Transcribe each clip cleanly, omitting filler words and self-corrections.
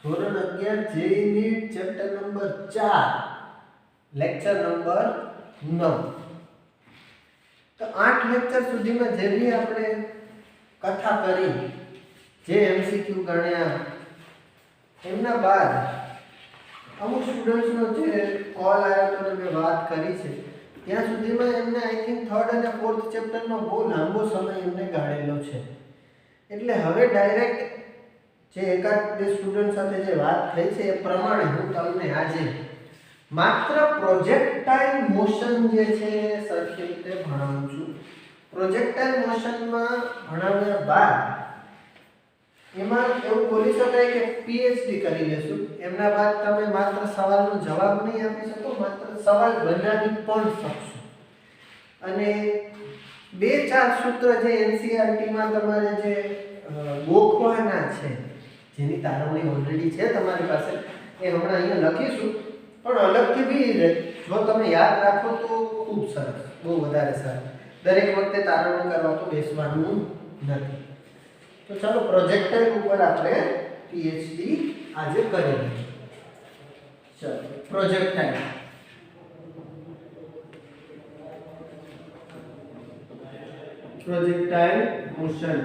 ધોરણ 11 JEE NEET chapter number 4 lecture number 9. તો 8 lecture સુધીમાં જે બી આપણે કથા કરી, જે એમસીક્યુ ગણ્યા, એમના બાદ અમુક સ્ટુડન્ટ્સનો જે કોલ આવ્યો તો મેં વાત કરી છે, ત્યાં સુધીમાં એમને આઈ થિંક 3rd અને 4th ચેપ્ટરનો બહુ લાંબો સમય એમને ગાળેલો છે. એટલે હવે ડાયરેક્ટ જે એકાદ બે સ્ટુડન્ટ સાથે જે વાત થઈ છે એ પ્રમાણે હું તમને આજે માત્ર પ્રોજેક્ટાઇલ મોશન જે છે એ સરખી રીતે ભણાવું છું. પ્રોજેક્ટાઇલ મોશનમાં ભણાવ્યા બાદ એમાં એવું બોલી શકાય કે પીએચડી કરી લેશું. એમના બાદ તમે માત્ર સવાલનો જવાબ નહીં આપી શકો, માત્ર સવાલ બનાવી પણ શકશો. અને 2-4 સૂત્ર જે એનસીઈઆરટીમાં તમારે જે ગોખવાના છે, જેની તારવણી ઓલરેડી છે તમારી પાસે, એ હમણાં અહીંયા લખીશું. પણ અલગથી બી જો તમે યાદ રાખો તો ખૂબ સરસ, બહુ વધારે સરસ. દરેક વખતે તારવણી કરવા તો બેસવાનું નથી. તો ચાલો પ્રોજેક્ટાઇલ ઉપર આપણે પીએચડી આજે કરીએ. ચાલો પ્રોજેક્ટાઇલ. પ્રોજેક્ટાઇલ મોશન.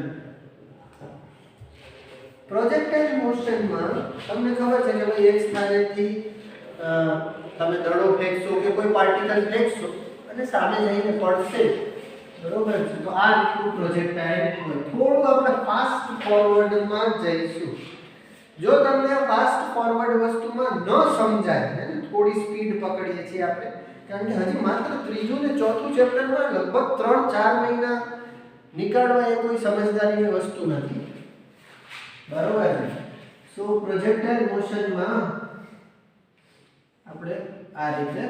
પ્રોજેક્ટાઇલ મોશનમાં તમને ખબર છે કે ભાઈ એક સ્થાનેથી તમે દડો ફેંકશો કે કોઈ પાર્ટિકલ ફેંકશો અને સામે જઈને પડશે, બરોબર છે? તો આ રીતનું પ્રોજેક્ટાઇલ હોય. થોડું આપણે ફાસ્ટ ફોરવર્ડમાં જઈશું. જો તમને ફાસ્ટ ફોરવર્ડ વસ્તુમાં ન સમજાય ને, થોડી સ્પીડ પકડીએ છીએ આપણે, કારણ કે હજી માત્ર 3જું ને 4થું ચેપ્ટરમાં લગભગ 3-4 મહિના નીકાળવા એ કોઈ સમજદારીની વસ્તુ નથી, બરોબર છે? સો પ્રોજેક્ટાઇલ મોશનમાં આપણે આ રીતે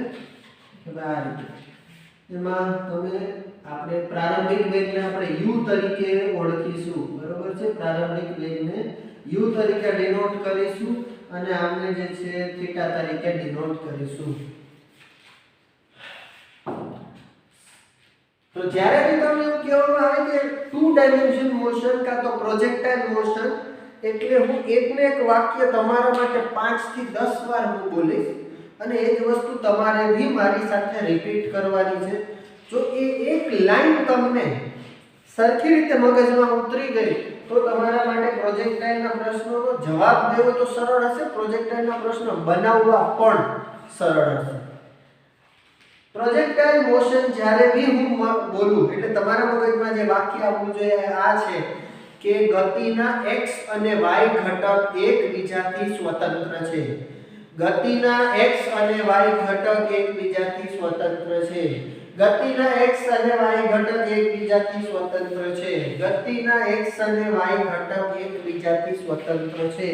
એમાં તમે આપણે પ્રારંભિક વેગને આપણે u તરીકે ઓળખીશું, બરોબર છે? પ્રારંભિક વેગને u તરીકે ડિનોટ કરીશું અને આમને જે છે થીટા તરીકે ડિનોટ કરીશું. તો જ્યારે બી તમને એવું કહેવામાં આવે કે 2 ડાયમેન્શન મોશન કાં તો પ્રોજેક્ટાઇલ મોશન, એટલે હું એકને એક વાક્ય તમારા માટે 5 થી 10 વાર હું બોલીશ અને એ જ વસ્તુ તમારે બી મારી સાથે રિપીટ કરવાની છે. જો એ એક લાઈન તમને સરખી રીતે મગજમાં ઉતરી ગઈ તો તમારા માટે પ્રોજેક્ટાઇલના પ્રશ્નોનો જવાબ દેવો તો સરળ હશે, પ્રોજેક્ટાઇલના પ્રશ્નો બનાવવા પણ સરળ હશે. પ્રોજેક્ટાઇલ મોશન જ્યારે બી હું બોલું એટલે તમારા મગજમાં જે વાક્ય આવવું જોઈએ આ છે કે ગતિના x અને y ઘટક એકબીજાથી સ્વતંત્ર છે. ગતિના x અને y ઘટક એકબીજાથી સ્વતંત્ર છે. ગતિના x અને y ઘટક એકબીજાથી સ્વતંત્ર છે. ગતિના x અને y ઘટક એકબીજાથી સ્વતંત્ર છે.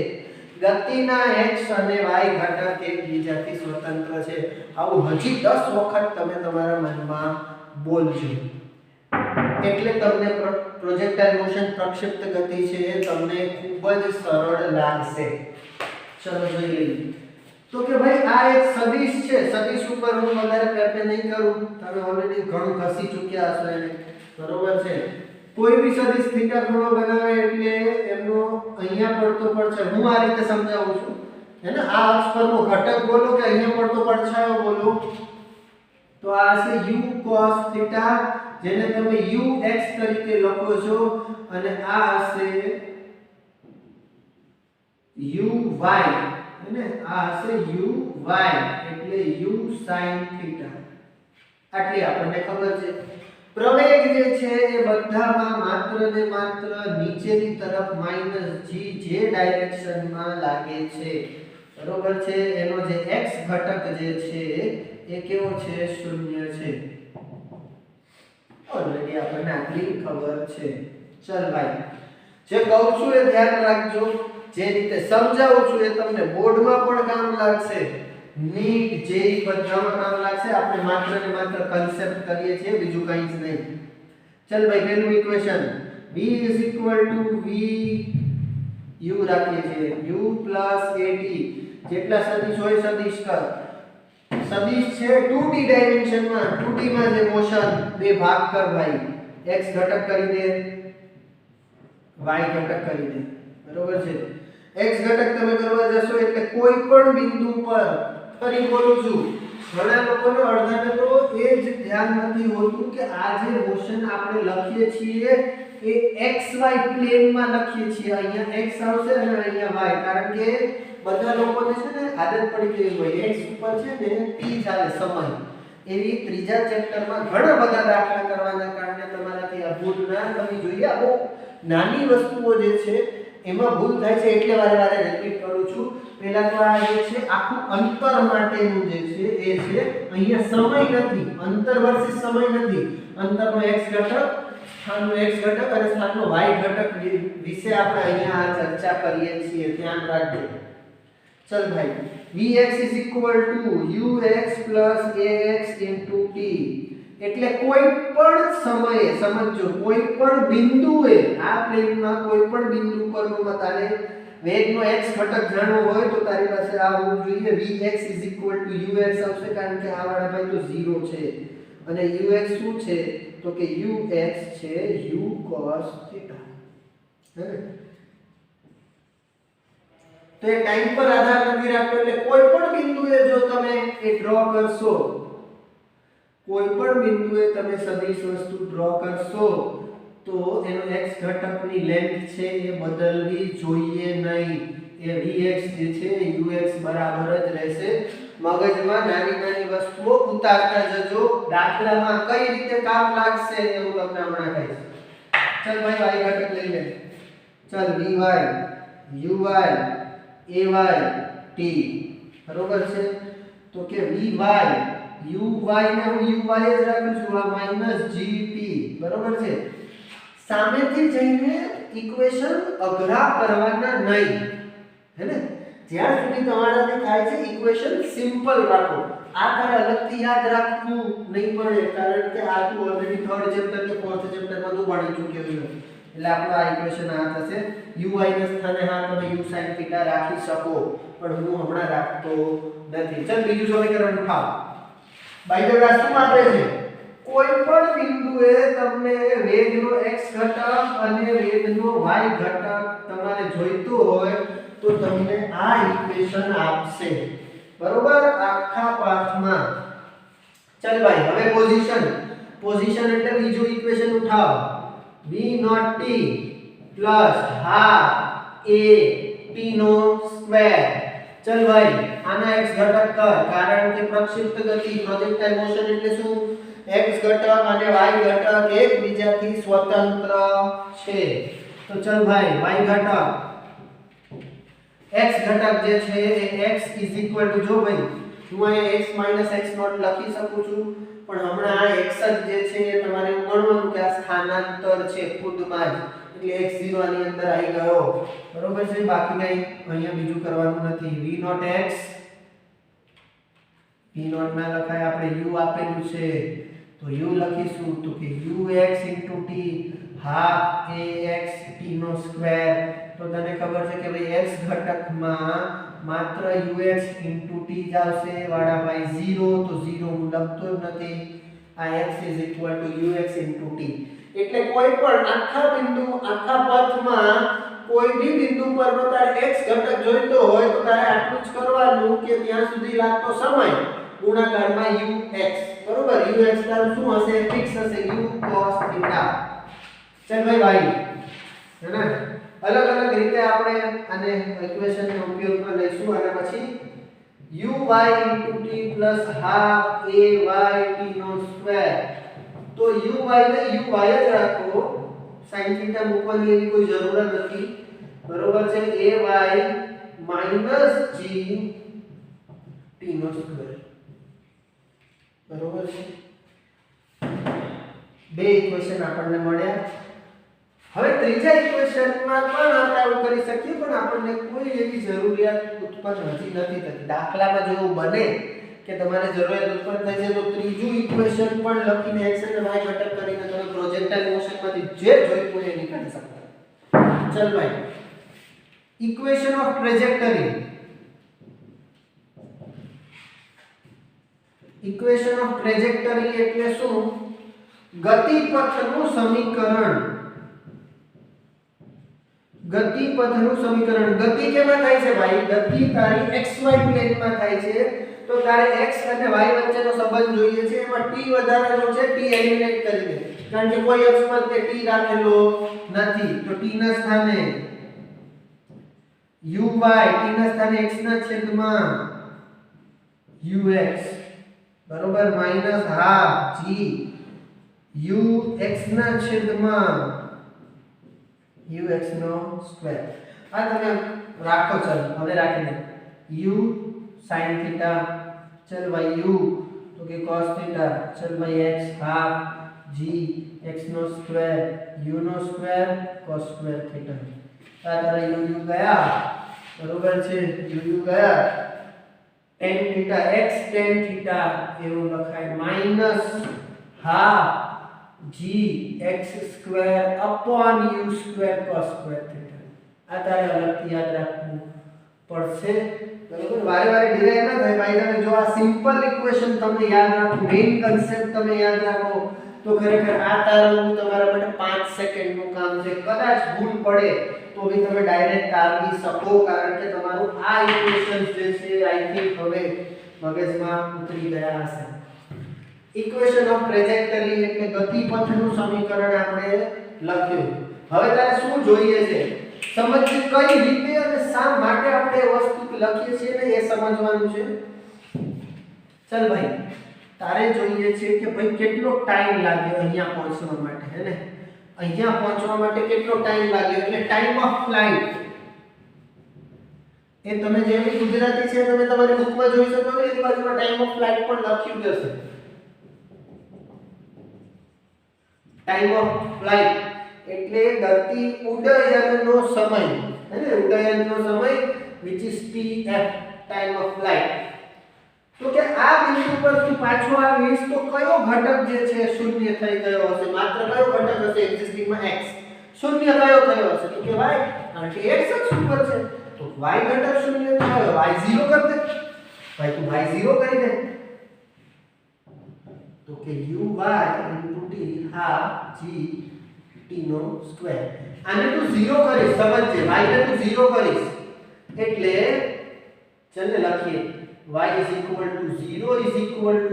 ગતિના x અને y ઘટક એકબીજાથી સ્વતંત્ર છે. આવું હજી 10 વખત તમે તમારા મનમાં બોલજો, એટલે તમને પ્રોજેક્ટાઇલ મોશન પ્રક્ષિપ્ત ગતિ છે એ તમને ખૂબ જ સરળ લાગશે. ચલો જોઈ લઈએ. તો કે ભાઈ આ એક સદિશ છે. સદિશ ઉપર હું વધારે પેપે નહીં કરું, તમે ઓલરેડી ઘણું ઘસી ચૂક્યા હશો એને, બરોબર છે? કોઈ બી સદિશ થીટા ખૂણો બનાવે એટલે એમનો અહીંયા પડતો પડછાયો હું આ રીતે સમજાવું છું, હે ને? આ અક્ષ પરનો ઘટક બોલો કે અહીંયા પડતો પડછાયો બોલો, તો આ છે u cos થીટા, જેને તમે ux તરીકે લખો છો, અને આ હશે uy, અને આ હશે uy એટલે u sin થીટા. આટલી આપણને ખબર છે. પ્રવેગ જે છે એ બધામાં માત્ર ને માત્ર નીચેની તરફ -g જે ડાયરેક્શનમાં લાગે છે, બરોબર છે? એનો જે x ઘટક જે છે એ કેવો છે? 0 છે. ઓલરેડી આપણને આટલી ખબર છે. ચલ ભાઈ, જે કહું છું એ ધ્યાન રાખજો, જે રીતે સમજાવું છું એ તમને બોર્ડમાં પણ કામ લાગશે, નીટ જેઈ બધામાં કામ લાગશે. આપણે માત્ર ને માત્ર કન્સેપ્ટ કરીએ છીએ, બીજું કંઈ જ નહીં. ચલ ભાઈ, પહેલું ઇક્વેશન v v u રાખીએ છીએ, u at જેટલા સદિશ હોય સદિશ કર. સદિશ છે 2D ડાયમેન્શનમાં, 2D માં જે મોશન બે ભાગ કર ભાઈ, x ઘટક કરી દે, y ઘટક કરી દે, બરોબર છે? x ઘટક તમે કરવા જશો એટલે કોઈ પણ બિંદુ પર, ફરી બોલું છું, ઘણા લોકોને અડધાને તો એ જ ધ્યાન નથી હોતું કે આ જે મોશન આપણે લખીએ છીએ એ xy પ્લેનમાં લખીએ છીએ. અહીંયા x આવશે અને અહીંયા y, કારણ કે બધા લોકોને છે ને આદત પડી ગઈ હોય x ઉપર છે ને t ચાલે સમય. એવી ત્રીજા ચેપ્ટરમાં ઘણા બધા દાખલા કરવાના કારણે તમારાથી આ ભૂલ ના થવી જોઈએ. આ બહુ નાની વસ્તુઓ જે છે એમાં ભૂલ થાય છે એટલે વારે રિપીટ કરું છું. પહેલા તો આ જે છે આખું અંતર માટેનું જે છે એ છે. અહીંયા સમય નથી, અંતર વર્સિસ સમય નથી. અંતરનો x ઘટક, સ્થાનનો x ઘટક અને સ્થાનનો y ઘટક વિશે આપણે અહીંયા આ ચર્ચા કરીએ છીએ, ધ્યાન રાખજો. ચલ ભાઈ, vx = ux + ax * t. એટલે કોઈ પણ સમયે, સમજો, કોઈ પણ બિંદુએ આ પ્લેનમાં કોઈ પણ બિંદુ પરનો તારે વેગનો x ઘટક જાણવો હોય તો તારી પાસે આ હોવું જોઈએ. vx = ux આવશે, કારણ કે આ વાળા ભાઈ તો 0 છે અને ux શું છે તો કે ux છે u cos θ. હે ને? તો એ ટાઈમ પર આધાર નથી રાખતો. એટલે કોઈ પણ બિંદુએ જો તમે એ ડ્રો કરશો, કોઈ પણ બિંદુએ તમે સદિશ વસ્તુ ડ્રો કરશો તો એનો x ઘટકની લેન્થ છે એ બદલવી જોઈએ નહીં. એ vx જે છે ux બરાબર જ રહેશે. મગજમાં નાની વસ્તુઓ ઉતારતા જજો. દાખલામાં કઈ રીતે કામ લાગશે એ હું તમને હમણાં કહીશ. ચાલ ભાઈ, y ઘટક લઈ લે. ચાલ, vy uy ay t બરોબર છે. તો કે vy uy ને હું uy જ રાખું છું, આ -gt બરોબર છે. સામેથી જઈને ઇક્વેશન અઘરા કરવાના નહીં, હે ને? જ્યાં સુધી તમારાથી થાય છે ઇક્વેશન સિમ્પલ રાખો. આ તારે અલગથી યાદ રાખવું નહીં પડે, કારણ કે આ તું ઓલરેડી 3rd ચેપ્ટર કે 4th ચેપ્ટરમાં તું ભણી ચૂક્યો છો. એટલે આપણો આ ઇક્વેશન આ થશે. uy ના સ્થાને હા તમે u sin θ રાખી શકો, પણ હું હમણાં રાખતો નથી. ચાલ બીજું સમીકરણ ઉઠાવ. બાય ધ વે શું આપે છે? કોઈ પણ બિંદુએ તમને વેગનો x ઘટક અને વેગનો y ઘટક તમારે જોઈતો હોય તો તમને આ ઇક્વેશન આપશે, બરોબર? આખા પાથમાં. ચાલ ભાઈ, હવે પોઝિશન એટલે બીજું ઇક્વેશન ઉઠાવ. v0t + ½ a t નો સ્ક્વેર. ચલ ભાઈ, આના x ઘટક કર, કારણ કે પ્રક્ષિપ્ત ગતિ, પ્રોજેક્ટાઇલ મોશન એટલે શું? x ઘટક અને y ઘટક એકબીજાથી સ્વતંત્ર છે. તો ચલ ભાઈ, y ઘટક, x ઘટક જે છે એ x = જો ભાઈ, હું અહીંયા x - x0 લખી શકું છું, પણ હમણાં આ x જે છે એ તમારે ગણવાનું કે આ સ્થાનાંતર છે ખુદમાં જ. એટલે x0 આની અંદર આવી ગયો, બરોબર છે? બાકી કઈ અહીંયા બીજું કરવાનું નથી. v0x, v0 ના લખાય, આપણે u આપેલું છે તો u લખીશું તો કે ux * t ½ ax t નો સ્ક્વેર. તો તને ખબર છે કે ભાઈ x ઘટકમાં માત્ર ux * t જ આવશે વાળા ભાઈ. 0 તો 0 હું લખતો જ નથી. આ x = ux * t. એટલે કોઈ પણ આખા બિંદુ, આખા પથમાં કોઈ બી બિંદુ પર તારે x ઘટક જોઈતો હોય તો તારે આટલું જ કરવાનું કે ત્યાં સુધી લાગતો સમય ગુણાકારમાં ux, બરોબર? ux તારું શું હશે? ફિક્સ હશે, u cos θ. ચાલ ભાઈ, હે ને? અલગ રીતે આપણે આને ઇક્વેશનનો ઉપયોગમાં લઈશું. અને પછી uy * t + ½ ay t નો સ્ક્વેર. તો uy ને uy જ રાખો, sin θ મૂકવાની એવી કોઈ જરૂર નથી, બરોબર છે? ay - g t નો સ્ક્વેર, બરોબર છે? બે ઇક્વેશન આપણને મળ્યા. હવે ત્રીજા ઇક્વેશનમાં પણ આપણે આવું કરી શકીએ, પણ આપણને કોઈ એવી જરૂરિયાત ઉત્પન્ન હજી નથી થતી. દાખલામાં જો એવું બને કે તમારે જરૂરિયાત ઉત્પન્ન થઈ છે તો ત્રીજું ઇક્વેશન પણ લખીને x અને y ઘટક કરીને તમે પ્રોજેક્ટાઇલ મોશનમાંથી જે જોઈતું હોય એ નીકાળી શકો. ચલ ભાઈ, equation of trajectory. Equation of trajectory એટલે શું? ગતિપથનું સમીકરણ. ગતિ પથનું સમીકરણ. ગતિ કેમાં થાય છે ભાઈ? ગતિ તારી xy પ્લેનમાં થાય છે. તો તારે x અને y વચ્ચેનો સંબંધ જોઈએ છે. એમાં t વધારાનો છે, t એલિમિનેટ કરી દે. કારણ કે કોઈ x પર તે t રાખેલો નથી. તો t ના સ્થાને uy, t ના સ્થાને x ના છેદમાં ux બરોબર -12 g ux ના છેદમાં ux નો સ્ક્વેર. આ તમે રાખો. ચાલો હવે રાખી દે. u sin થીટા, ચલ ભાઈ u તો કે cos થીટા, ચલ ભાઈ x હાફ g x નો સ્ક્વેર u નો સ્ક્વેર cos સ્ક્વેર થીટા. આ તારા u ગયા બરોબર છે. u ગયા tan theta x tan theta એવું લખાય -12 g x square upon u square cos square theta. આ તારે અલગથી યાદ રાખવું પડશે. બરોબર, વારે વારે ડિરાઈવ ના થાય ભાઈ. તમે જો આ સિમ્પલ ઇક્વેશન તમે યાદ રાખો, મેઇન કન્સેપ્ટ તમે યાદ રાખો તો ખરેખર આ તારવું તમારા માટે 5 સેકન્ડનું કામ છે. કદાચ ભૂલ પડે તો બી તમે ડાયરેક્ટ તારવી શકો, કારણ કે તમારું આ ઇક્વેશન જે છે આઈ થિંક હવે મગજમાં ઉતરી ગયા હશે. ઇક્વેશન ઓફ ટ્રેજેક્ટરી એટલે ગતિપથનું સમીકરણ આપણે લખ્યું. હવે તારે શું જોઈએ છે? સમજ કઈ રીતે અને શા માટે આપણે એ વસ્તુ લખીએ છીએ ને એ સમજવાનું છે. ચલ ભાઈ, તારે જોઈએ છે કે ભાઈ કેટલો ટાઈમ લાગ્યો અહીંયા પહોંચવા માટે, હે ને? અહીંયા પહોંચવા માટે કેટલો ટાઈમ લાગ્યો એટલે ટાઈમ ઓફ ફ્લાઇટ. એ તમે જેવી ગુજરાતી છે તમે તમારી બુકમાં જોઈ શકો છો. એની બાજુમાં ટાઈમ ઓફ ફ્લાઇટ પણ લખ્યું જ હશે. ટાઈમ ઓફ ફ્લાઇટ એટલે ગતિ ઉડ્ડયનનો સમય, હે ને? ઉડ્ડયનનો સમય which is tf, time of flight. તો કે આ બિંદુ પર તું પાછો આવીશ તો કયો ઘટક જે છે શૂન્ય થઈ ગયો હશે? માત્ર કયો ઘટક હશે એક્ઝિસ્ટિંગ માં? x. શૂન્ય કયો થયો હશે? તો કે y, કારણ કે x જ ઉપર છે. તો y ઘટક શૂન્ય થયો, y 0 કરી દે ભાઈ. તું y 0 કરી દે તો કે uy * t half g t નો સ્ક્વેર. આને તું 0 કરીશ, સમજજે. y ને તું 0 કરીશ એટલે ચલને લખીએ y = 0 = uyt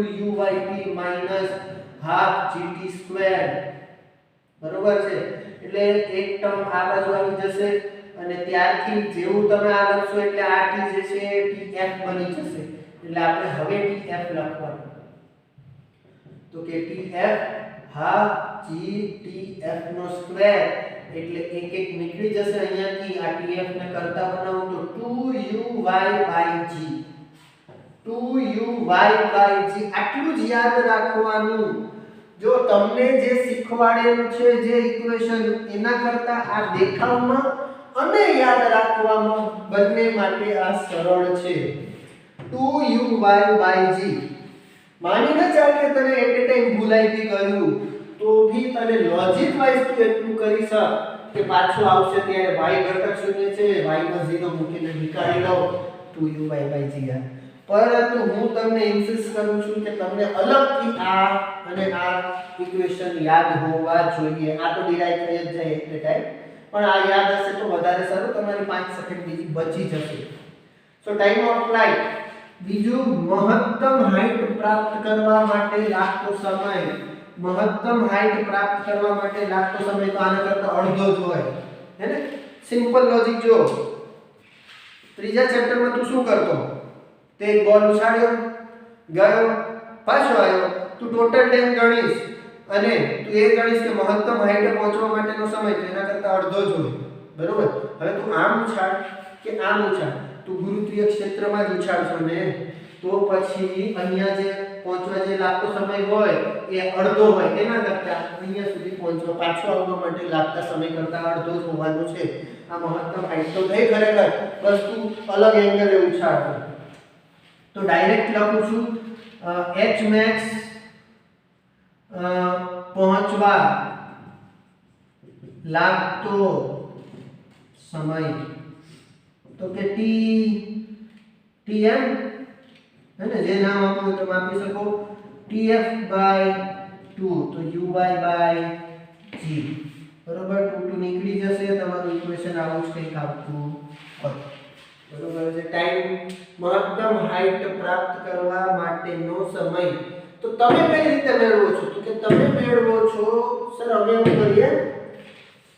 - half gt square. બરોબર છે? એટલે એક ટર્મ આ બાજુ આવી જશે અને ત્યારથી જેવું તમે આ લખશો એટલે આ t જે છે tf બની જશે. એટલે આપણે હવે tf લખવાનું. તો કે tf half gtf નો સ્ક્વેર એટલે એક એક નીકળી જશે અહીંયાથી. આ tf ને કરતા બનાવો તો 2uy/g 2uy/g. આટલું જ યાદ રાખવાનું. જો તમને જે શીખવાડેલું છે જે ઇક્વેશન એના કરતા આ દેખાવમાં અને યાદ રાખવામાં બંને માટે આ સરળ છે. 2uy/g. માની ન ચાલ કે તને એટ એ ટાઈમ ભૂલાઈ બી ગયું તો ભી તને લોજિક વાઇઝ તું એટલું કરી શક કે પાછો આવશે ત્યારે y ઘટક શૂન્ય છે, y માં 0 મૂકીને નીકાળી લો 2uy/g. પરંતુ હું તમને ઇન્સિસ્ટ કરું છું કે તમને અલગથી આ અને આ ઇક્વેશન યાદ હોવા જોઈએ. આ તો ડિરાઈવ થઈ જ જાય એટ એ ટાઈમ, પણ આ યાદ હશે તો વધારે સારું. તમારી 5 સેકન્ડ બીજી બચી જશે. સો ટાઈમ ઓફ ફ્લાઇટ. બીજું મહત્તમ હાઈટ પ્રાપ્ત કરવા માટે લાગતો સમય. મહત્તમ હાઈટ પ્રાપ્ત કરવા માટે લાગતો સમય તો આના કરતા અડધો જ હોય, હે ને? સિમ્પલ લોજિક જો. ત્રીજા ચેપ્ટરમાં તું શું કરતો? તે એક બોલ ઉછાળ્યો, ગયો, પાછો આવ્યો. તું ટોટલ ટાઈમ ગણીશ અને તું એ ગણીશ કે મહત્તમ હાઈટે પહોંચવા માટેનો સમય તો એના કરતા અડધો જ હોય. બરોબર? હવે તું આમ ઉછાળ કે આમ ઉછાળ, તું ગુરુત્વીય ક્ષેત્રમાં જ ઉછાળશો ને, તો પછી અહીંયા જે પહોંચવા જે લાગતો સમય હોય એ અડધો હોય. એના કરતા અહીંયા સુધી પહોંચવા પાછો આવવા માટે લાગતા સમય કરતા અડધો જ હોવાનો છે. આ મહત્તમ હાઈટ તો થઈ ખરેખર, બસ તું અલગ એંગલે ઉછાળતો. તો ડાયરેક્ટ લખું છું h max પહોંચવા લાગતો સમય તો કે tm, है ना? जे नाम आपको तुम આપી શકો tf/2 તો uy/g બરોબર 2 2 નીકળી જશે તમારું ઇક્વેશન આવું જ કંઈક આવતું હોય બરોબર છે ટાઈમ મહત્તમ હાઈટ પ્રાપ્ત કરવા માટેનો સમય તો તમે કઈ રીતે મેળવો છો તો કે તમે મેળવો છો સર હવે એવું કરીએ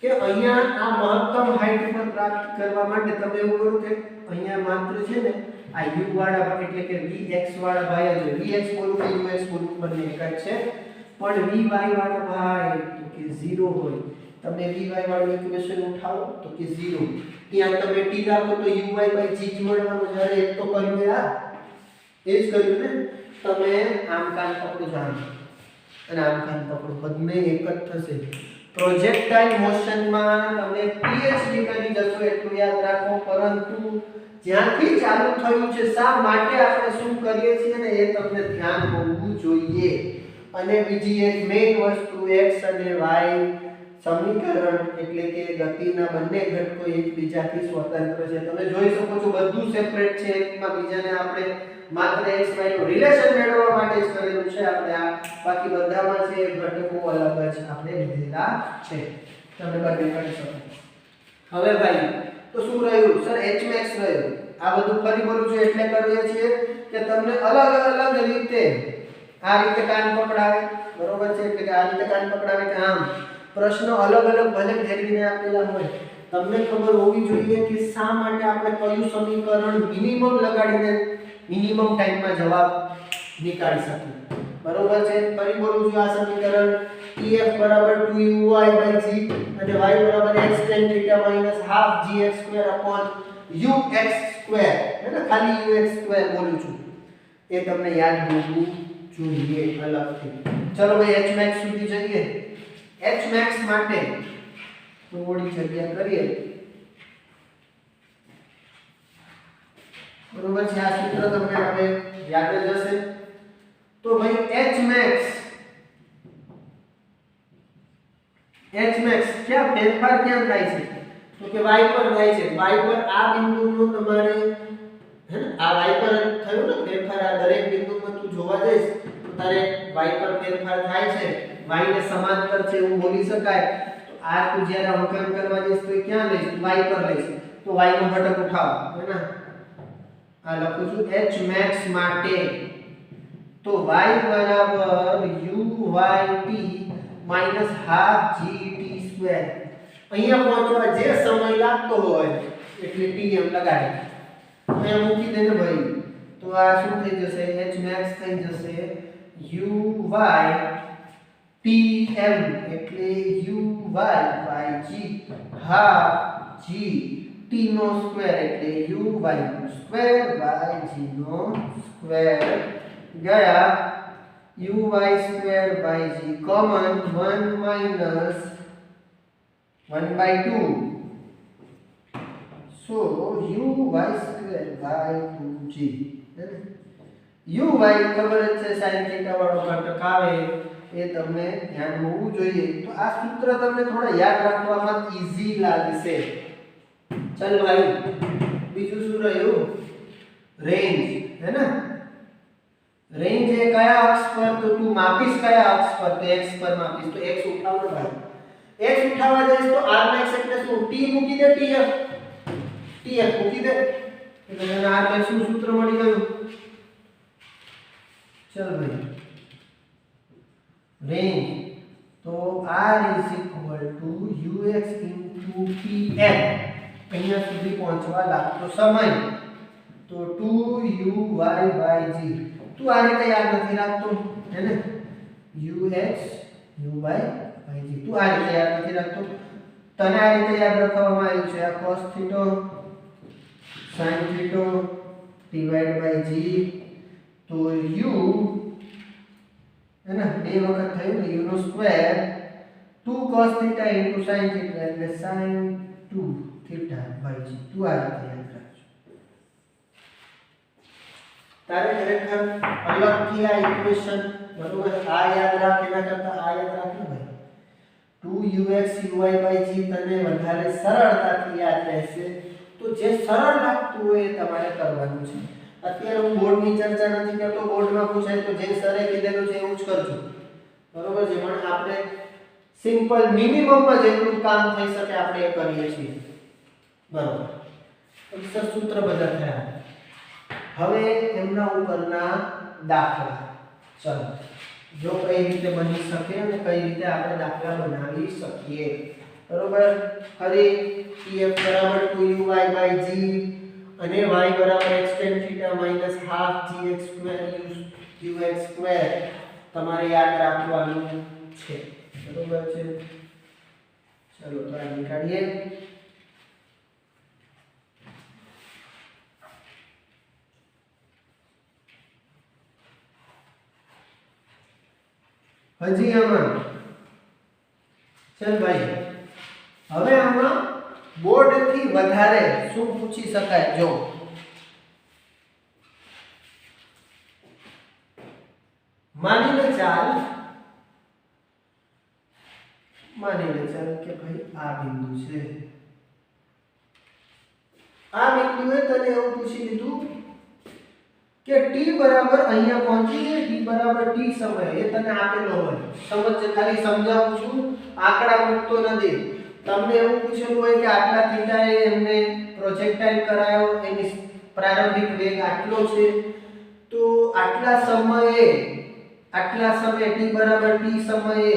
કે અહીંયા આ મહત્તમ હાઈટ પર પ્રાપ્ત કરવા માટે તમે એવું કરો કે અહીંયા માત્ર છે ને આ u વાળા એટલે કે vx વાળા ભાઈ છે vx બોલું કે ux બોલું બંને એક જ છે પણ vy વાળા ભાઈ તો કે 0 હોય તમે vy વાળું ઇક્વેશન ઉઠાવો તો કે 0 ત્યાં તમે t રાખો તો uy/g જ મળવાનું જ્યારે એક તો કર્યું યાર એ જ કર્યું ને તમે આમ કાન પકડો જાણ અને આમ કાન પકડો બંને એક જ થશે પ્રોજેક્ટાઇલ મોશનમાં તમે PhD કરી જશો એટલું યાદ રાખો પરંતુ જ્યાંથી ચાલુ થયું છે શા માટે આપણે શું કરીએ છીએ ને એ તમને ધ્યાન હોવું જોઈએ અને બીજી એક મેઇન વસ્તુ x અને y સમીકરણ એટલે કે ગતિના બંને ઘટકો એકબીજાથી સ્વતંત્ર છે તમે જોઈ શકો છો બધું સેપરેટ છે એકમાં બીજાને આપણે માત્ર x y નું રિલેશન મેળવવા માટે જ કરેલું છે આપણે આ બાકી બધામાં છે ઘટકો અલગ જ આપણે લીધેલા છે તમે બંને કરી શકો હવે ભાઈ તો શું રહ્યું સર hmax રહ્યું આ બધું ફરી બોલું છું એટલે કરીએ છીએ કે તમને અલગ અલગ રીતે આ રીતે કાન પકડાવે બરોબર છે એટલે કે આ રીતે કાન પકડાવે કે આમ પ્રશ્ન અલગ અલગ ભલે ફેરવીને આપેલા હોય તમને ખબર હોવી જોઈએ કે શા માટે આપણે કયું સમીકરણ મિનિમમ લગાડીને મિનિમમ ટાઈમમાં જવાબ નીકાળી શકીએ બરોબર છે ફરી બોલું છું આ સમીકરણ Tf 2uy/g અને y x tan θ -half gx2 ux2 હે ને ખાલી ux2 બોલું છું એ તમને યાદ હોવું જોઈએ અલગથી ચલો ભાઈ hmax સુધી જઈએ hmax માટે થોડી જગ્યા કરીએ બરોબર છે આ સૂત્ર તમને હવે યાદ જ હશે તો ભાઈ hmax ક્યાં ફેરફાર ક્યાં થાય છે તો કે y પર થાય છે y પર આ બિંદુનો તમારે હે ને આ y પર થયો ને ફેરફાર આ દરેક બિંદુમાં તું જોવા જઈશ તો તારે y પર ફેરફાર થાય છે y ને સમાંતર છે એવું બોલી શકાય તો આ તું જ્યારે અંકન કરવા જઈશ તો ક્યાં લઈશ y પર લઈશ તો y નો ઘટક ઉઠાવો હે ને આ લખું છું hmax માટે તો y uy/t -half gt2 અહીંયા પહોંચવા જે સમય લાગતો હોય એટલે t એમ લગાડી અહીંયા મૂકી દેને ભાઈ તો આ શું થઈ જશે hmax થઈ જશે uy/tm એટલે uy/g half g t નો સ્ક્વેર એટલે uy નો સ્ક્વેર y g નો સ્ક્વેર ગયા uy2/g common 1 minus 1/2 so uy2/2g uy ખબર જ છે sin θ વાળો ઘટક આવે એ તમને ધ્યાન હોવું જોઈએ તો આ સૂત્ર તમને થોડા યાદ રાખવામાં ઈઝી લાગશે चल भाई બીજું શું રહ્યું રેન્જ है ना रेंज है कया अक्ष पर तो तू मापिस कया अक्ष पर तो x पर मापिस तो x उठाव ने भाई x उठावा जाए तो r max એટલે શું t મૂકી દે tf મૂકી દે એટલે મને r max નું સૂત્ર મળી ગયું ચલ ભાઈ રેન્જ તો r ux tf અહીંયા સુધી પહોંચવા લાગતો સમય તો 2uy/g તું આ રીતે યાદ નથી રાખતો હે ને ux uy/g તું આ રીતે યાદ નથી રાખતો તને આ રીતે યાદ રાખવામાં આવ્યું છે આ cos θ sin θ / g તો u હે ને બે વખત થયું ને u નો સ્ક્વેર 2 cos θ * sin θ એટલે sin 2 θ/g તું આ રીતે યાદ રાખજો તારે ખરેખર અલગથી આ ઇક્વેશન બરોબર આ યાદ રાખ એના કરતા આ યાદ રાખ ને ભાઈ 2ux uy/g તને વધારે સરળતાથી યાદ રહેશે તો જે સરળ લાગતું હોય એ તમારે કરવાનું છે અત્યારે હું બોર્ડની ચર્ચા નથી કરતો બોર્ડમાં પૂછાય તો જે સરે કીધેલું છે એવું જ કરજો બરોબર છે પણ આપણે સિમ્પલ મિનિમમમાં જેટલું કામ થઈ શકે આપણે એ કરીએ છીએ બરોબર સર સૂત્ર બધા થયા હવે એમના ઉપરના દાખલા ચલો જો કઈ રીતે બની શકે અને કઈ રીતે આપણે દાખલા બનાવી શકીએ બરોબર હવે pf બરાબર 2uy/g અને y બરાબર x tan θ - half gx² ux² તમારે યાદ રાખવાનું છે બરોબર છે ચલો તો આ નીકાળીએ હજી આમાં ચલ ભાઈ હવે આમાં બોર્ડ થી વધારે શું પૂછી શકાય જો માની લે ચાલ કે ભાઈ આ બિંદુ છે આ બિંદુએ તને એવું પૂછી લીધું કે t બરાબર અહીંયા પહોંચી છે t બરાબર t સમય એ તને આપેલો હોય સમજ ખાલી સમજાવું છું આંકડા મૂકતો નથી તમને એવું પૂછેલું હોય કે આટલા થીટા એ એમને પ્રોજેક્ટાઇલ કરાયો એની પ્રારંભિક વેગ આટલો છે તો આટલા સમયે t બરાબર t સમયે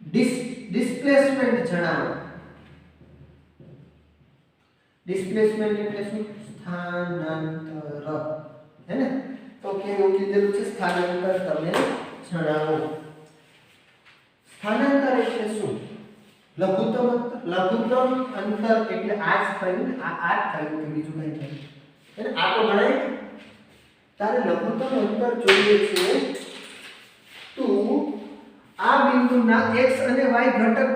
ડિસ્પ્લેસમેન્ટ જણાવો ડિસ્પ્લેસમેન્ટ એટલે શું સ્થાનાંતર હે ને તો કેવું કીધેલું છે સ્થાનાંતર તમે જણાવો સ્થાનાંતર એટલે શું લઘુત્તમ અંતર એટલે આ જ થયું આ જ થયું કે બીજું કંઈ થયું એટલે આ તો ગણાય તારે લઘુત્તમ અંતર જોઈએ છે તું આ બિંદુના x અને y ઘટક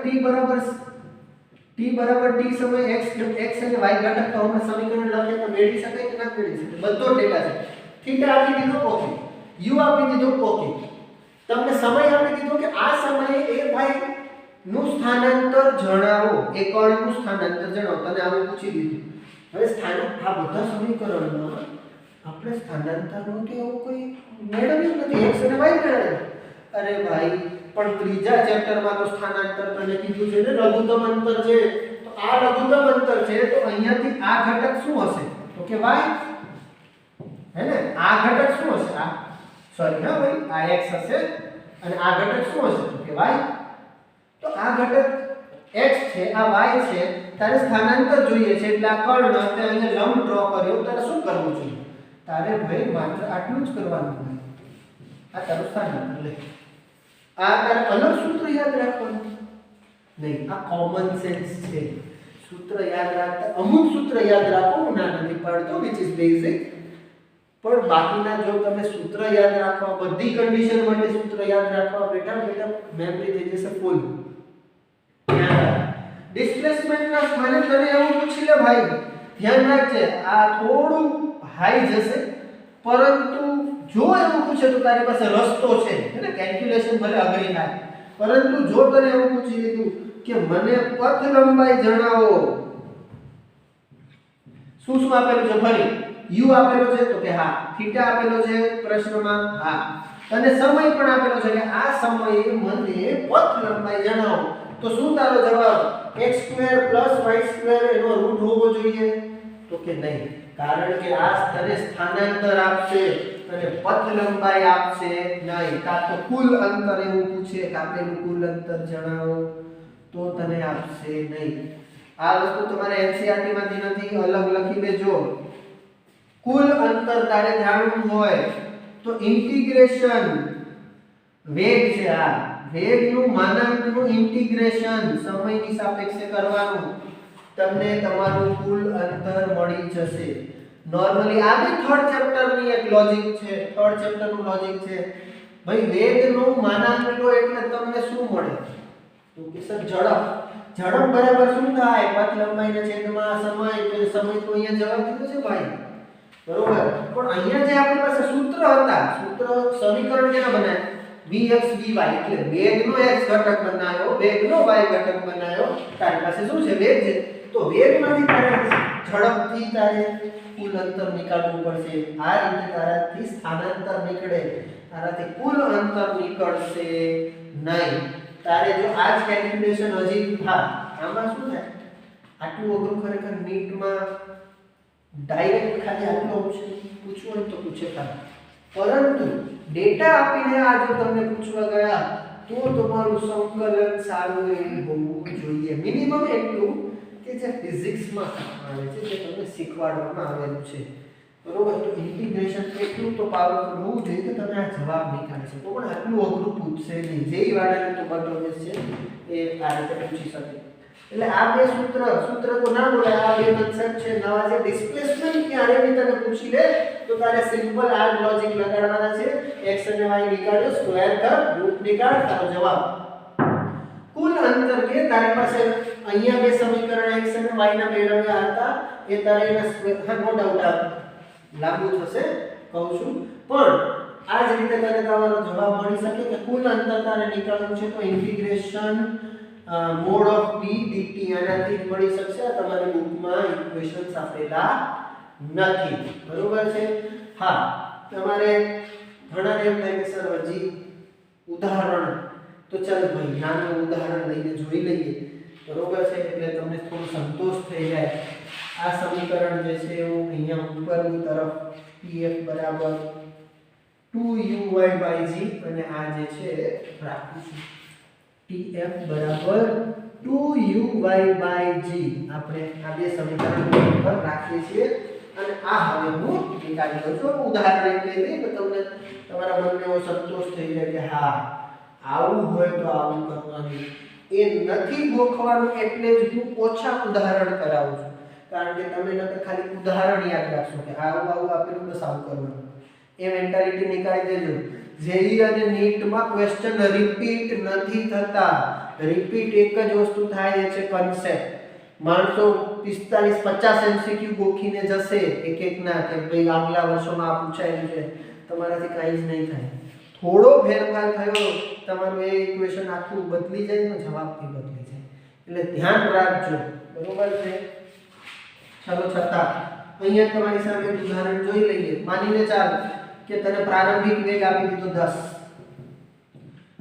t બરાબર t સમય x અને y ઘટક તો આપણે સમીકરણ લખીએ તો મેળવી શકાય કે ના મેળવી શકાય બધો ડેટા છે થીટા આપી દીધો ઓકે u આપી દીધો ઓકે તમને સમય આપી દીધો કે આ સમયે એ ભાઈ નું સ્થાનાંતર જણાવો એ કણનું સ્થાનાંતર જણાવો તને આવું પૂછી દીધું હવે આ બધા સમીકરણમાં આપણે સ્થાનાંતરનું તો એવું કોઈ મેળવ્યું નથી x અને y મેળવ્યું અરે ભાઈ પણ ત્રીજા ચેપ્ટરમાં તો સ્થાનાંતર તને કીધું છે ને લઘુત્તમ અંતર છે તો આ લઘુત્તમ અંતર છે તો અહીંયાથી આ ઘટક શું હશે તો કે y હે ને આ ઘટક શું હશે આ સોરી હા ભાઈ આ x હશે અને આ ઘટક શું હશે તો કે y તો આ ઘટક x છે આ y છે તારે સ્થાનાંતર જોઈએ છે એટલે આ કર્ણ તે અહીંયા લંબ ડ્રો કર્યો તારે શું કરવું જોઈએ તારે ભાઈ માત્ર આટલું જ કરવાનું છે આ તારું સ્થાનાંતર લે આ તારે અલગ સૂત્ર યાદ રાખવાનું નહીં આ કોમન સેન્સ છે સૂત્ર યાદ રાખતા અમુક સૂત્ર યાદ રાખો હું ના નથી પાડતો which is basic પણ બાકીના જો તમે સૂત્ર યાદ રાખવા બધી કન્ડિશન માટે સૂત્ર યાદ રાખવા બેટા મેમરી થઈ જશે ફૂલ ડિસ્પ્લેસમેન્ટ ના સ્થાને તને એવું પૂછી લે ભાઈ ધ્યાન રાખજે આ થોડું હાઈ જશે પરંતુ જો એવું પૂછે તો તારી પાસે રસ્તો છે એટલે કેલ્ક્યુલેશન ભલે અઘરી થાય પરંતુ જો તને એવું પૂછી લીધું કે મને પથ લંબાઈ જણાવો શું આપેલું છે ફરી u આપેલો છે તો કે હા થીટા આપેલો છે પ્રશ્નમાં હા અને સમય પણ આપેલો છે કે આ સમયે મને પથ લંબાઈ જણાવો તો શું તારો જવાબ x² + y² એનો રૂટ હોવો જોઈએ તો કે નહીં કારણ કે આ તને સ્થાનાંતર આપશે અને પથ લંબાઈ આપશે નહીં કાં તો કુલ અંતર એવું પૂછે કે આપેલું કુલ અંતર જણાવો તો તને આપશે નહીં આ વસ્તુ તમારે NCERT માંથી નથી અલગ લખી લેજો કુલ અંતર તારે જાણવું હોય તો ઇન્ટિગ્રેશન વેગ છે આ વેગનું માનાંકનું ઇન્ટિગ્રેશન સમયની સાપેક્ષે કરવાનું તમને તમારું કુલ અંતર મળી જશે નોર્મલી આ બી થર્ડ ચેપ્ટરની એક લોજિક છે થર્ડ ચેપ્ટરનું લોજિક છે ભાઈ વેગનું માનાંક લો એટલે તમને શું મળે તો કે સર ઝડપ બરાબર શું થાય પથ લંબાઈના છેદમાં સમય તો સમય તો અહીંયા જવાબ દીધો છે ભાઈ બરોબર પણ અહીંયા જે આપણી પાસે સૂત્ર હતા સૂત્ર સમીકરણ કેના બનાવ્યા vx vy એટલે વેગનો x ઘટક બનાવ્યો વેગનો y ઘટક બનાવ્યો તારી પાસે શું છે વેગ છે તો વેગમાંથી તારે ઝડપથી તારે કુલ અંતર નીકાળવું પડશે આ રીતે તારાથી સ્થાનાંતર નીકળે તારાથી કુલ અંતર નીકળશે નહીં તારે જો આ જ કેલ્ક્યુલેશન હજી થાય આમાં શું થાય આટલું અઘરું ખરેખર નીટમાં ડાયરેક્ટ ખાલી આટલો ઓપ્શન પૂછવું હોય તો પૂછે ખાલી, પરંતુ ડેટા આપીને આ જો તમને પૂછવા ગયા તો તમારું સંકલન સારું એવું હોવું જોઈએ, મિનિમમ એટલું કે જે ફિઝિક્સમાં આવે છે, જે તમને શીખવાડવામાં આવેલું છે, બરોબર. તો ઇન્ટિગ્રેશન એટલું તો પાવરફુલ હોવું જોઈએ કે તમે આ જવાબ નીકાળી શકો, પણ આટલું અઘરું પૂછશે નહીં, જે વાળાને તો બટોવેસ છે એ આ રીતે પૂછી શકે. એટલે આ બે સૂત્ર તો ના બોલાય, આ બે કન્સેપ્ટ છે નવા છે. ડિસ્પ્લેસમેન્ટ ક્યારે બી તને પૂછી લે તો તારે સિમ્પલ આ લોજિક લગાડવાના છે, x અને y નીકાળ્યો, સ્ક્વેર કર, રૂટ નીકાળ, તારો જવાબ. કુલ અંતર કે તારી પાસે અહીંયા બે સમીકરણ x અને y ના મેળવ્યા હતા એ તારે એના સ્ક્વેર, હા નો ડાઉટ લાંબુ થશે કહું છું, પણ આ જ રીતે તને તમારો જવાબ મળી શકે કે કુલ અંતર તારે નીકાળવું છે તો integration mode of b dt આનાથી મળી શકશે. આ તમારી બુકમાં ઇક્વેશન્સ આપેલા નથી, બરોબર છે. હા, તમારે ઘણા એમ થાય કે સર હજી ઉદાહરણ, તો ચાલ ભાઈ નાનું ઉદાહરણ લઈને જોઈ લઈએ, બરોબર છે, એટલે તમને થોડો સંતોષ થઈ જાય. આ સમીકરણ જે છે હું અહીંયા ઉપરની તરફ pf બરાબર 2uy/g અને આ જે છે રાખું છું tf બરાબર 2uy/g આપણે આ બે સમીકરણ પર રાખીએ છીએ અને આ હવે હું નીકાળી દઉં છું. ઉદાહરણ એટલે નહીં કે તમને તમારા મનને એવો સંતોષ થઈ જાય કે હા આવું હોય તો આવું કરવાનું, એ નથી ગોખવાનું, એટલે જ હું ઓછા ઉદાહરણ કરાવું છું, કારણ કે તમે નકર ખાલી ઉદાહરણ યાદ રાખશો કે આવું આપેલું બસ આવું કરવાનું, એ મેન્ટાલિટી નીકાળી દેજો. જેઈ અને નીટમાં ક્વેશ્ચન રિપીટ નથી થતા, રિપીટ એક જ વસ્તુ થાય છે કન્સેપ્ટ. માણસો 45-50 MCQ ગોખીને જશે એક એકના કે ભાઈ આગલા વર્ષોમાં આ પૂછાયેલું છે, તમારાથી કાંઈ જ નહીં થાય. થોડો ફેરફાર થયો તમારું એ ઇક્વેશન આખું બદલી જાય ને જવાબથી બદલી જાય, એટલે ધ્યાન રાખજો, બરોબર છે. ચાલો છતાં અહીંયા તમારી સામે ઉદાહરણ જોઈ લઈએ. માનીને ચાલ કે તને પ્રારંભિક વેગ આપી દીધો 10,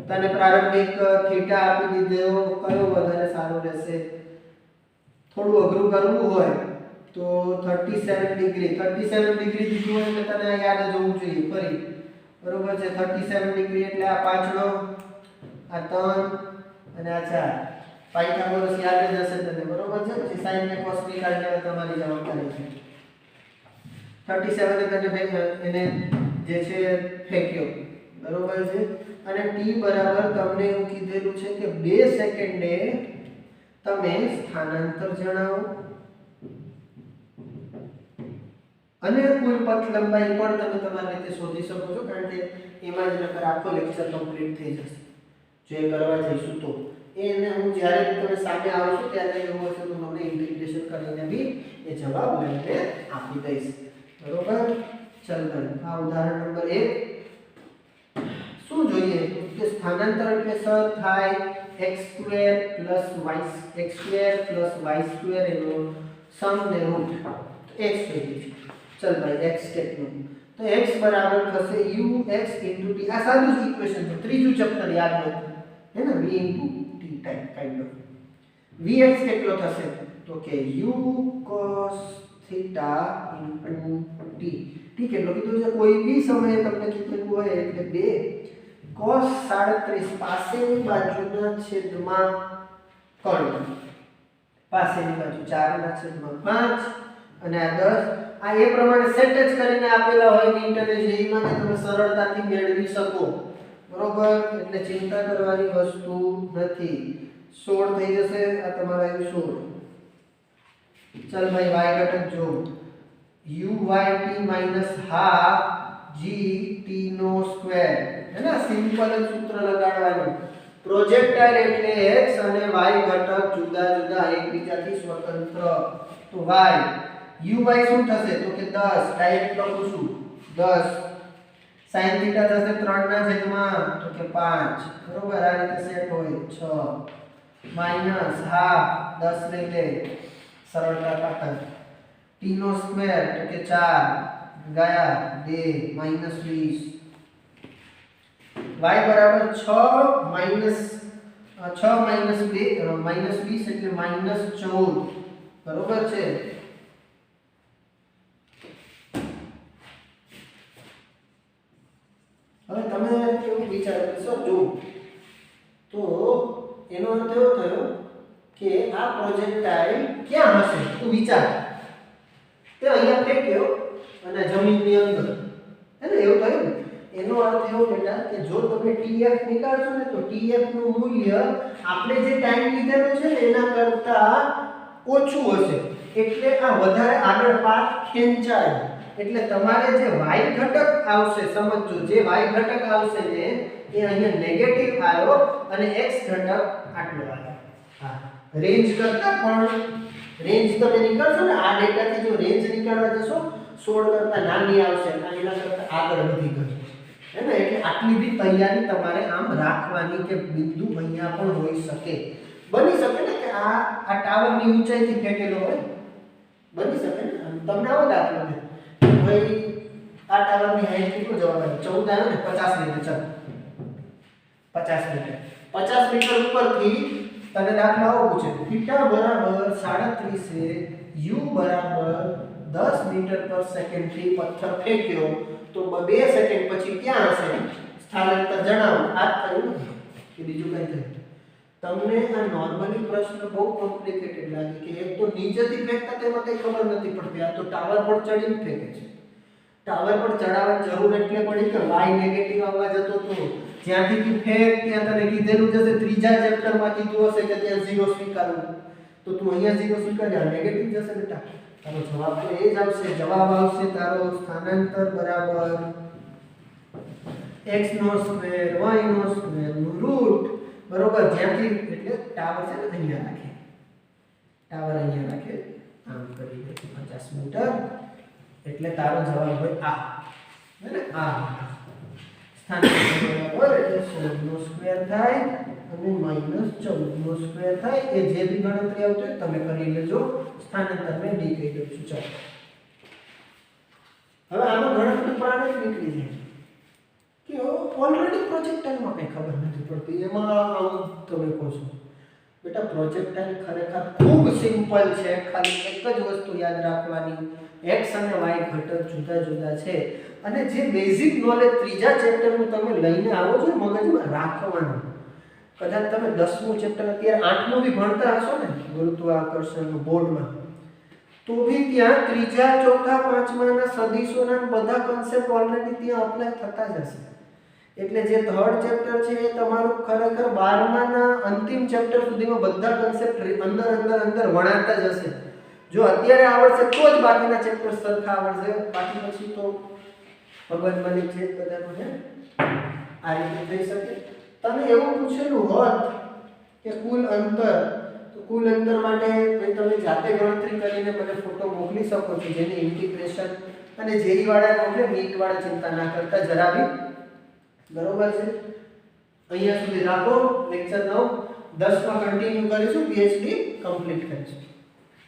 તને પ્રારંભિક થીટા આપી દીધો, કયો વધારે સારું રહેશે? થોડું અઘરું કરવું હોય તો 37 ડિગ્રી દીધું હોય એટલે તને યાદ જ હોવું જોઈએ ફરી, બરોબર છે. 37 ડિગ્રી એટલે આ પાછળો, આ 3 અને આ 4, પાયથાગોરસ યાદ જ હશે તને, બરોબર છે. પછી sin ને cos નીકાળી લેવા તમારી જવાબદારી છે. 37 તને એને જે છે ફેંક્યો, બરોબર છે. અને t બરાબર તમને એવું કીધેલું છે કે 2 સેકન્ડે તમે સ્થાનાંતર જણાવો અને કુલ પથ લંબાઈ પણ તમે તમારી રીતે શોધી શકો છો, કારણ કે એમાં જ નકર આખો લેક્ચર કમ્પ્લીટ થઈ જશે જો એ કરવા જઈશું તો. એને હું જ્યારે તમે સામે આવશો ત્યારે એવું હશે તો તમને ઇન્ટિગ્રેશન કરીને બી એ જવાબ લઈને આપી દઈશ, બરોબર. ચાલ ભાઈ આ ઉદાહરણ નંબર 1 શું જોઈએ કે સ્થાનાંતર એટલે સર થાય x² + y² એનો સમ ને રૂટ x જોઈએ છે. ચાલ ભાઈ x કેટલું, તો x બરાબર થશે ux * t. આ સાદું જ ઇક્વેશન છે, ત્રીજું ચેપ્ટર યાદ હોય હે ને, v * t type kind of. vx કેટલો થશે તો કે u cos θ * t. t કેટલો કીધું છે, કોઈ બી સમયે તમને કીધું હોય એટલે 2 cos 37 પાસેની બાજુના છેદમાં કર્ણ, પાસેની બાજુ 4/5 અને આ 10, આ એ પ્રમાણે સેટ જ કરીને આપેલા હોય નીટ અને જેઈ માં કે તમે સરળતાથી મેળવી શકો, બરોબર. એટલે ચિંતા કરવાની વસ્તુ નથી. 16 થઈ જશે, આ તમારા આવ્યું 16. ચાલ ભાઈ y ઘટક જો uyt - half gt², હે ને, સિમ્પલ જ સૂત્ર લગાડવાનું. પ્રોજેક્ટાઇલ એટલે x અને y ઘટક જુદા જુદા એકબીજાથી સ્વતંત્ર, તો y uy શું થશે તો કે 10, ડાયરેક્ટ લખું છું 10. sin θ થશે 3/5 તો કે 5, બરોબર. આ રીતે સેટ હોય 6 માઈનસ હાફ 10 લઈ લે સરળતા ખાતર, t² તો કે 4 ગયા 2 -20, y બરાબર 6 - 6 માઈનસ 2 માઈનસ 20 એટલે માઈનસ 14 બરોબર છે। હવે તમે કેવું વિચારો કે સર જો તો એનો અર્થ એવો થયો કે આ પ્રોજેક્ટાઇલ ક્યાં હશે તું વિચાર તે અહીંયા ફેંક્યો અને જમીનની અંદર હે ને એવું થયું ને એનો અર્થ એવો બેટા કે જો તમે TF નીકાળશો ને તો TF નું મૂલ્ય આપણે જે ટાઈમ લીધેલો છે ને એના કરતા ઓછું હશે એટલે આ વધારે આગળ પાથ ખેંચાય એટલે તમારે જે y ઘટક આવશે સમજો જે y ઘટક આવશે ને એ અહીંયા નેગેટિવ આવ્યો અને x ઘટક આટલો આવ્યો હા રેન્જ કરતા પણ રેન્જ તમે નીકાળશો ને આ ડેટાથી જો રેન્જ નીકાળવા જશો 16 કરતા નાની આવશે અને એના કરતા આગળ વધી ગયું है ना એટલે આટલી બી તૈયારી તમારે આમ રાખવાની કે બિંદુ અહીંયા પણ હોઈ શકે બની શકે ને કે આ ટાવરની ઊંચાઈથી ફેંકેલો હોય બની શકે ને તમને આવો દાખલો છે ભાઈ આ ટાવરની હાઈટ કેટલો જવાબ આવે 14 આવે ને 50 મીટર ચાલ 50 મીટર 50 મીટર ઉપરથી તને દાખલો આવો પૂછે થીટા બરાબર 37 છે u બરાબર 10 મીટર પર સેકન્ડ થી પથ્થર ફેંક્યો તો 2 સેકન્ડ પછી ક્યાં હશે સ્થાનાંતર જણાવો આ થયું કે બીજું કઈ થયું તમને આ નોર્મલી પ્રશ્ન બહુ કોમ્પ્લિકેટેડ લાગે કે એક તો નીચેથી ફેંકતા તેમાં કઈ ખબર નથી પડતી આ તો ટાવર પર ચડીને ફેંકે છે ટાવર પર ચડાવવાની જરૂર એટલે પડી કે y નેગેટિવ આવવા જતો તો જ્યાંથી તું ફેંક ત્યાં તને કીધેલું જશે ત્રીજા ચેપ્ટરમાં કીધું હશે કે ત્યાં 0 સ્વીકારવું તો તું અહીંયા 0 સ્વીકાર્યા નેગેટિવ જશે બેટા તારો જવાબ તો એ જ આવશે જવાબ આવશે તારો સ્થાનાંતર બરાબર x નો સ્ક્વેર y નો સ્ક્વેર નું રૂટ બરોબર જ્યાંથી એટલે ટાવર છે ને અહીંયા રાખે ટાવર અહીંયા રાખે આમ કરી દે 50 મીટર એટલે તારો જવાબ હોય આ હે ને આ સ્થાનાંતર બરાબર એટલે 16 નો સ્ક્વેર થાય અને -14 નો સ્ક્વેર થાય એ જે બી ગણતરી આવતી હોય તમે કરી લેજો સ્થાનાંતર મેં ડી કહી દઉં છું ચાલો હવે આમાં ઘણા બધા પ્રાણી નીકળી જાય કે ઓલરેડી પ્રોજેક્ટાઇલમાં કઈ ખબર નથી પડતી એમાં આવું તમે કહો છો બેટા પ્રોજેક્ટાઇલ ખરેખર ખૂબ સિમ્પલ છે ખાલી એક જ વસ્તુ યાદ રાખવાની x અને y ઘટક જુદા જુદા છે અને જે બેઝિક નોલેજ ત્રીજા ચેપ્ટરનું તમે લઈને આવો છો મગજમાં રાખવાનું કદાચ તમે 10મું ચેપ્ટર અત્યારે 8મું બી ભણતા હશો ને ગુરુત્વાકર્ષણનું બોર્ડમાં તો બી ત્યાં ત્રીજા ચોથા પાંચમાના સદિશોના બધા કન્સેપ્ટ ઓલરેડી ત્યાં અપ્લાય થતા જ હશે એટલે જે થર્ડ ચેપ્ટર છે એ તમારું ખરેખર 12માના અંતિમ ચેપ્ટર સુધીમાં બધા કન્સેપ્ટ અંદર વણાતા જ હશે જો અત્યારે આવડશે તો જ બાકીના ચેપ્ટર સરખા આવડશે બાકી પછી તો ભગવાન મને છે બધાનું છે આ રીતે થઈ શકે તને એવું પૂછેલું હોત કે કુલ અંતર તો કુલ અંતર માટે તમે જાતે ગણતરી કરીને મને ફોટો મોકલી શકો છો જેની ઇન્ટિગ્રેશન અને જેઈ વાળા મોકલે નીટ વાળા ચિંતા ના કરતા જરા બી બરોબર છે અહીંયા સુધી રાખો લેક્ચર 9 10 માં કન્ટિન્યુ કરીશું PhD કમ્પ્લીટ કરીશું